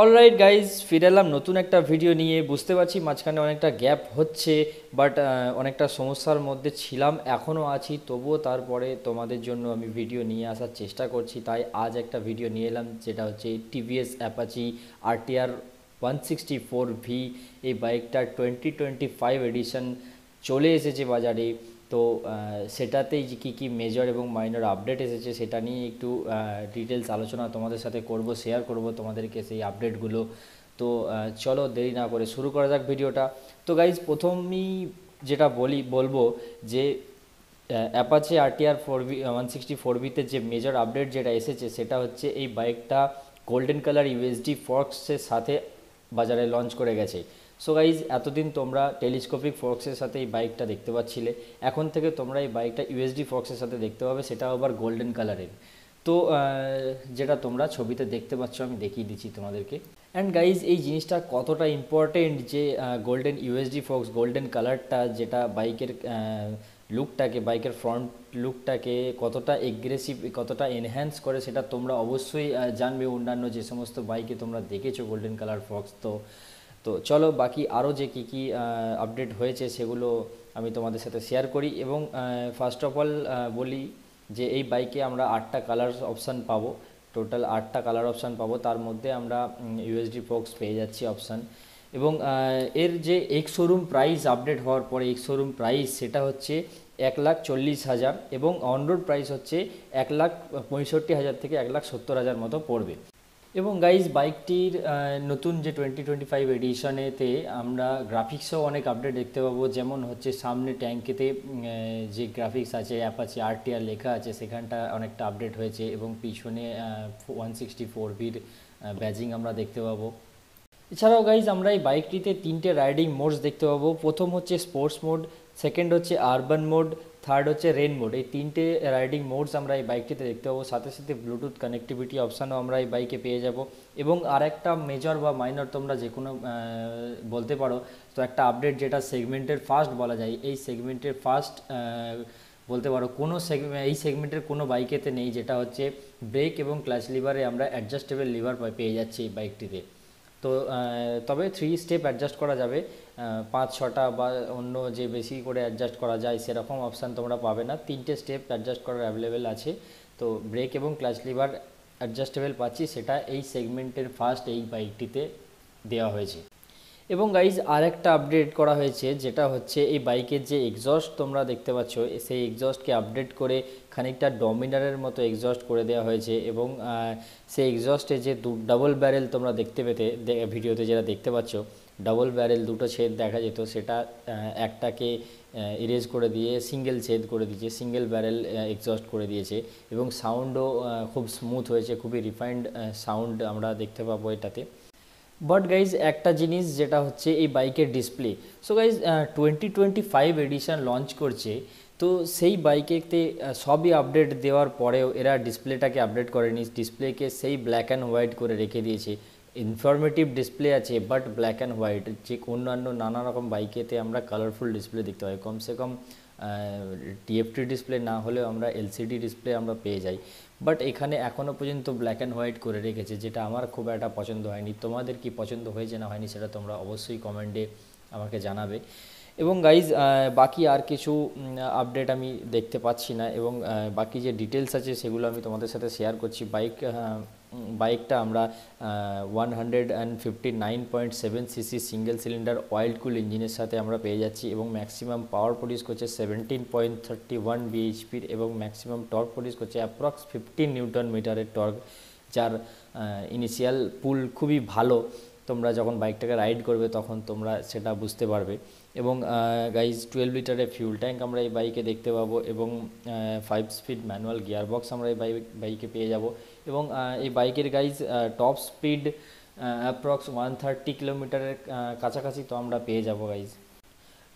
Alright guys, ফিরে এলাম নতুন একটা ভিডিও নিয়ে। বুঝতে পারছি মাঝখানে অনেকটা গ্যাপ হচ্ছে, বাট অনেকটা সমস্যার মধ্যে ছিলাম, এখনও আছি। তবুও তারপরে তোমাদের জন্য আমি ভিডিও নিয়ে আসার চেষ্টা করছি। তাই আজ একটা ভিডিও নিয়ে এলাম, যেটা হচ্ছে টিভিএস অ্যাপাচি আরটিআর 164V। এই বাইকটা 2025 এডিশন চলে এসেছে বাজারে। তো সেটাতেই যে কী কী মেজর এবং মাইনর আপডেট এসেছে সেটা নিয়ে একটু ডিটেলস আলোচনা তোমাদের সাথে করব, শেয়ার করব তোমাদেরকে সেই আপডেটগুলো। তো চলো দেরি না করে শুরু করা যাক ভিডিওটা। তো গাইজ, প্রথমেই যেটা বলবো যে অ্যাপাচি আরটিআর 164ভিতে যে মেজর আপডেট যেটা এসেছে সেটা হচ্ছে এই বাইকটা গোল্ডেন কালার ইউএসডি ফর্কসের সাথে বাজারে লঞ্চ করে গেছে। সো গাইজ, এতদিন তোমরা টেলিস্কোপিক ফোর্কসের সাথে এই বাইকটা দেখতে পাচ্ছিলে, এখন থেকে তোমরা এই বাইকটা ইউএসডি ফোর্কসের সাথে দেখতে পাবে, সেটাও আবার গোল্ডেন কালারের। তো যেটা তোমরা ছবিতে দেখতে পাচ্ছ আমি দেখিয়ে দিচ্ছি তোমাদেরকে। অ্যান্ড গাইজ, এই জিনিসটা কতটা ইম্পর্টেন্ট যে গোল্ডেন ইউএসডি ফোর্কস, গোল্ডেন কালারটা, যেটা বাইকের লুকটাকে, বাইকের ফ্রন্ট লুকটাকে কতটা এগ্রেসিভ, কতটা এনহ্যান্স করে, সেটা তোমরা অবশ্যই জানবে অন্যান্য যে সমস্ত বাইকে তোমরা দেখেছো গোল্ডেন কালার ফক্স। তো তো চলো বাকি আরও যে কী কী আপডেট হয়েছে সেগুলো আমি তোমাদের সাথে শেয়ার করি। এবং ফার্স্ট অফ অল বলি যে এই বাইকে আমরা 8টা কালার অপশান পাবো, টোটাল 8টা কালার অপশান পাবো। তার মধ্যে আমরা ইউএসডি ফক্স পেয়ে যাচ্ছি অপশান। এবং এর যে এক্স শোরুম প্রাইস আপডেট হওয়ার পরে এক্স শোরুম প্রাইস সেটা হচ্ছে 1,40,000 এবং অন রোড প্রাইস হচ্ছে 1,65,000 থেকে 1,70,000 মতো পড়বে। এবং গাইজ, বাইকটির নতুন যে 2025 এডিশনেতে আমরা গ্রাফিক্সও অনেক আপডেট দেখতে পাবো। যেমন হচ্ছে সামনে ট্যাঙ্কেতে যে গ্রাফিক্স আছে অ্যাপাচি আরটিআর লেখা আছে সেখানটা অনেকটা আপডেট হয়েছে, এবং পিছনে 164Vর ব্যাজিং আমরা দেখতে পাবো। এছাড়াও গাইজ, আমরা এই বাইকটিতে 3টে রাইডিং মোডস দেখতে পাবো। প্রথম হচ্ছে স্পোর্টস মোড, সেকেন্ড হচ্ছে আরবান মোড, থার্ড হচ্ছে রেন মোড। এই 3টে রাইডিং মোডস আমরা এই বাইকটিতে দেখতে পাবো। সাথে সাথে ব্লুটুথ কানেক্টিভিটি অপশানও আমরা এই বাইকে পেয়ে যাব। এবং আরেকটা মেজর বা মাইনর তোমরা যে কোনো বলতে পারো, তো একটা আপডেট যেটা সেগমেন্টের ফার্স্ট বলা যায়, এই সেগমেন্টের ফার্স্ট বলতে পারো কোনো এই সেগমেন্টের কোনো বাইকেতে নেই, যেটা হচ্ছে ব্রেক এবং ক্লাচ লিভারে আমরা অ্যাডজাস্টেবল লিভার পেয়ে যাচ্ছি এই বাইকটিতে। তো তবে 3 স্টেপ অ্যাডজাস্ট করা যাবে, 5-6টা বা অন্য যে বেশি করে অ্যাডজাস্ট করা যায় সেরকম অপশান তোমরা পাবে না। 3টে স্টেপ অ্যাডজাস্ট করার অ্যাভেলেবেল আছে। তো ব্রেক এবং ক্লাচ লিভার অ্যাডজাস্টেবল পাচ্ছি, সেটা এই সেগমেন্টের ফার্স্ট এই বাইকটিতে দেওয়া হয়েছে। এবং গাইজ, আরেকটা আপডেট করা হয়েছে, যেটা হচ্ছে এই বাইকের যে এক্সস্ট তোমরা দেখতে পাচ্ছ, সেই এক্সস্টকে আপডেট করে খানিকটা ডমিনারের মতো এক্সস্ট করে দেওয়া হয়েছে। এবং সেই এক্সস্টে যে ডাবল ব্যারেল তোমরা দেখতে পেতে ভিডিওতে যেটা দেখতে পাচ্ছ, ডাবল ব্যারেল দুটো ছেদ দেখা যেত, সেটা একটাকে ইরেজ করে দিয়ে সিঙ্গেল ছেদ করে দিয়েছে, সিঙ্গেল ব্যারেল এক্সস্ট করে দিয়েছে। এবং সাউন্ডও খুব স্মুথ হয়েছে, খুবই রিফাইন্ড সাউন্ড আমরা দেখতে পাবো এটাতে। বাট গাইজ, একটা জিনিস যেটা হচ্ছে এই বাইকের display. So guys, 2025 edition launch করছে, তো সেই বাইকেতে সবই আপডেট দেওয়ার পরেও এরা ডিসপ্লেটাকে আপডেট করেনি, ডিসপ্লেকে সেই ব্ল্যাক অ্যান্ড হোয়াইট করে রেখে দিয়েছে। ইনফরমেটিভ ডিসপ্লে আছে বাট ব্ল্যাক অ্যান্ড হোয়াইট। যে অন্যান্য নানা রকম বাইকেতে আমরা কালারফুল ডিসপ্লে দেখতে পাই, কমসে কম টিএফটি ডিসপ্লে না হলেও আমরা এলসিডি ডিসপ্লে আমরা পেয়ে যাই। বাট এখানে এখনও পর্যন্ত ব্ল্যাক অ্যান্ড হোয়াইট করে রেখেছে, যেটা আমার খুব একটা পছন্দ হয়নি। তোমাদের কি পছন্দ হয়েছে না হয়নি সেটা তোমরা অবশ্যই কমেন্টে আমাকে জানাবে। এবং গাইজ, বাকি আর কিছু আপডেট আমি দেখতে পাচ্ছি না। এবং বাকি যে ডিটেলস আছে সেগুলো আমি তোমাদের সাথে শেয়ার করছি। বাইকটা আমরা 159.7 সিসি সিঙ্গেল সিলিন্ডার অয়েল কুল ইঞ্জিনের সাথে আমরা পেয়ে যাচ্ছি। এবং ম্যাক্সিমাম পাওয়ার প্রডিউস করছে 17.31 বিএইচপির, এবং ম্যাক্সিমাম টর্ক প্রডিউস করছে অ্যাপ্রক্স 15 নিউটন মিটারের টর্ক, যার ইনিশিয়াল পুল খুবই ভালো। তোমরা যখন বাইকটাকে রাইড করবে তখন তোমরা সেটা বুঝতে পারবে। এবং গাইজ, 12 লিটারের ফিউল ট্যাঙ্ক আমরা এই বাইকে দেখতে পাবো। এবং 5 স্পিড ম্যানুয়াল গিয়ারবক্স আমরা এই বাইকে পেয়ে যাব। এবং এই বাইকের গাইজ টপ স্পিড অ্যাপ্রক্স 130 কিলোমিটারের কাছাকাছি তো আমরা পেয়ে যাব গাইজ।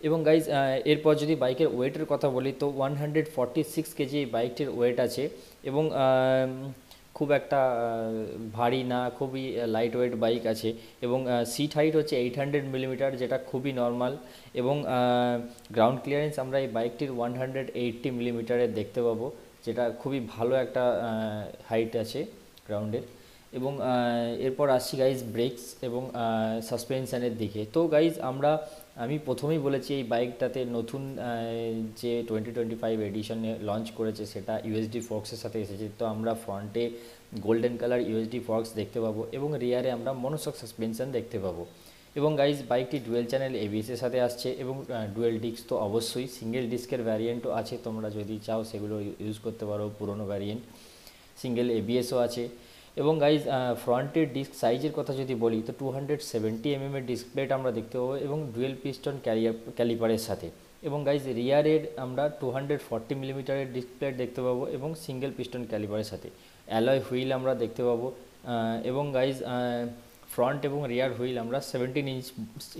এবং গাইজ, এরপর যদি বাইকের ওয়েটের কথা বলি, তো 146 কেজি এই বাইকটির ওয়েট আছে। এবং খুব একটা ভারী না, খুবই লাইট ওয়েট বাইক আছে। এবং সিট হাইট হচ্ছে 800 মিলিমিটার, যেটা খুবই নর্মাল। এবং গ্রাউন্ড ক্লিয়ারেন্স আমরা এই বাইকটির 180 মিলিমিটারের দেখতে পাবো, যেটা খুবই ভালো একটা হাইট আছে গ্রাউন্ডের। এবং এরপর আসছি গাইজ ব্রেকস এবং সাসপেনশানের দিকে। তো গাইজ আমি প্রথমেই বলেছি এই বাইকটাতে নতুন যে 2025 এডিশনে লঞ্চ করেছে সেটা ইউএসডি ফোর্কসের সাথে এসেছে। তো আমরা ফ্রন্টে গোল্ডেন কালার ইউএসডি ফোর্কস দেখতে পাবো এবং রিয়ারে আমরা মনোশক সাসপেনশন দেখতে পাবো। এবং গাইজ বাইকটি ডুয়েল চ্যানেল এবিএসের সাথে আসছে এবং ডুয়েল ডিস্ক তো অবশ্যই, সিঙ্গেল ডিস্কের ভ্যারিয়েন্টও আছে, তোমরা যদি চাও সেগুলো ইউজ করতে পারো, পুরনো ভ্যারিয়েন্ট। সিঙ্গেল এবিএসও আছে। এবং গাইজ ফ্রন্টের ডিস্ক সাইজের কথা যদি বলি তো 270 এর ডিস্ক প্লেট আমরা দেখতে পাবো এবং ডুয়েল পিস্টন ক্যালিপারের সাথে। এবং গাইজ রিয়ারের আমরা 240 ডিস্ক প্লেট দেখতে পাবো এবং সিঙ্গেল পিস্টন ক্যালিপারের সাথে। অ্যালয় হুইল আমরা দেখতে পাবো। এবং গাইজ ফ্রন্ট এবং রিয়ার হুইল আমরা 17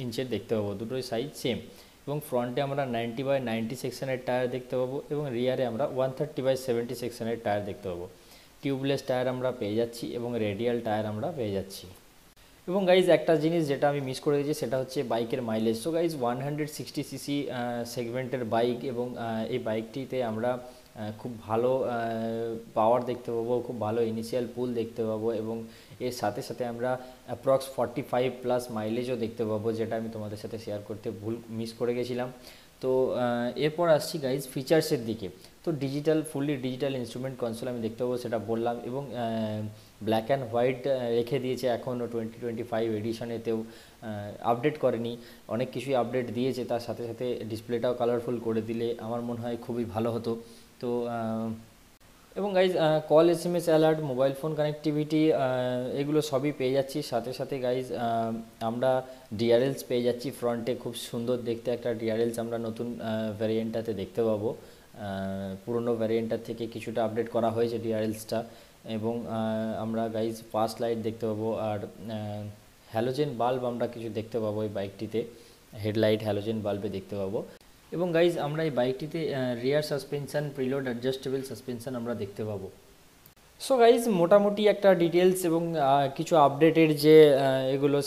ইঞ্চের দেখতে পাবো, দুটোই সাইজ সেম। এবং ফ্রন্টে আমরা 90/90 সেকশনের টায়ার দেখতে পাবো এবং রিয়ারে আমরা 130/70 সেকশনের টায়ার দেখতে পাবো। টিউবলেস টায়ার আমরা পেয়ে যাচ্ছি এবং রেডিয়াল টায়ার আমরা পেয়ে যাচ্ছি। এবং গাইজ একটা জিনিস যেটা আমি মিস করে দিয়েছি সেটা হচ্ছে বাইকের মাইলেজ। সো গাইজ 160cc সেগমেন্টের বাইক এবং এই বাইকটিতে আমরা খুব ভালো পাওয়ার দেখতে পাবো, খুব ভালো ইনিশিয়াল পুল দেখতে পাবো এবং এর সাথে সাথে আমরা অ্যাপ্রক্স 45+ মাইলেজও দেখতে পাবো, যেটা আমি তোমাদের সাথে শেয়ার করতে মিস করে গেছিলাম। তো এরপর আসছি গাইজ ফিচার্সের দিকে। তো ফুললি ডিজিটাল ইনস্ট্রুমেন্ট কনসোল আমি দেখতে পাবো, সেটা বললাম। এবং ব্ল্যাক অ্যান্ড হোয়াইট রেখে দিয়েছে এখনও 2025 এডিশনেতেও, আপডেট করেনি, অনেক কিছুই আপডেট দিয়েছে। তার সাথে সাথে ডিসপ্লেটাও কালারফুল করে দিলে আমার মনে হয় খুবই ভালো হতো। তো এবং guys call SMS alert, mobile phone connectivity, এগুলো সবই পেয়ে যাচ্ছি। সাথে সাথে গাইজ আমরা ডিআরএলস পেয়ে যাচ্ছি ফ্রন্টে, খুব সুন্দর দেখতে একটা ডিআরএলস আমরা নতুন ভ্যারিয়েন্টটাতে দেখতে পাবো। পুরনো ভ্যারিয়েন্টটার থেকে কিছুটা আপডেট করা হয়েছে ডিআরএলসটা। এবং আমরা গাইজ ফাস্ট লাইট দেখতে পাবো আর হ্যালোজেন বাল্ব আমরা কিছু দেখতে পাবো এই বাইকটিতে, হেডলাইট হ্যালোজেন বাল্বে দেখতে পাবো। এবং গাইজ আমরা এই বাইকটিতে rear suspension, preload adjustable suspension আমরা দেখতে পাবো। সো গাইজ মোটামুটি একটা ডিটেলস এবং কিছু আপডেটের যে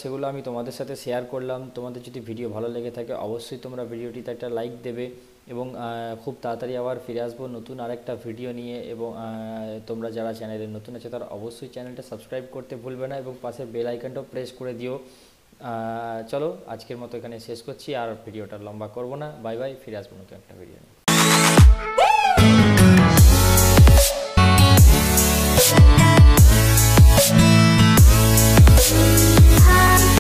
সেগুলো আমি তোমাদের সাথে শেয়ার করলাম। তোমাদের যদি ভিডিও ভালো লেগে থাকে অবশ্যই তোমরা ভিডিওটিতে একটা লাইক দেবে এবং খুব তাড়াতাড়ি আবার ফিরে আসবো নতুন আরেকটা ভিডিও নিয়ে। এবং তোমরা যারা চ্যানেলে নতুন আছে তারা অবশ্যই চ্যানেলটা সাবস্ক্রাইব করতে ভুলবে না এবং পাশে বেল আইকনটাও প্রেস করে দিও। চলো আজকের মতো এখানে শেষ করছি, আর ভিডিওটা লম্বা করবো না। বাই বাই, ফিরে আসবো নতুন একটা ভিডিও নিয়ে।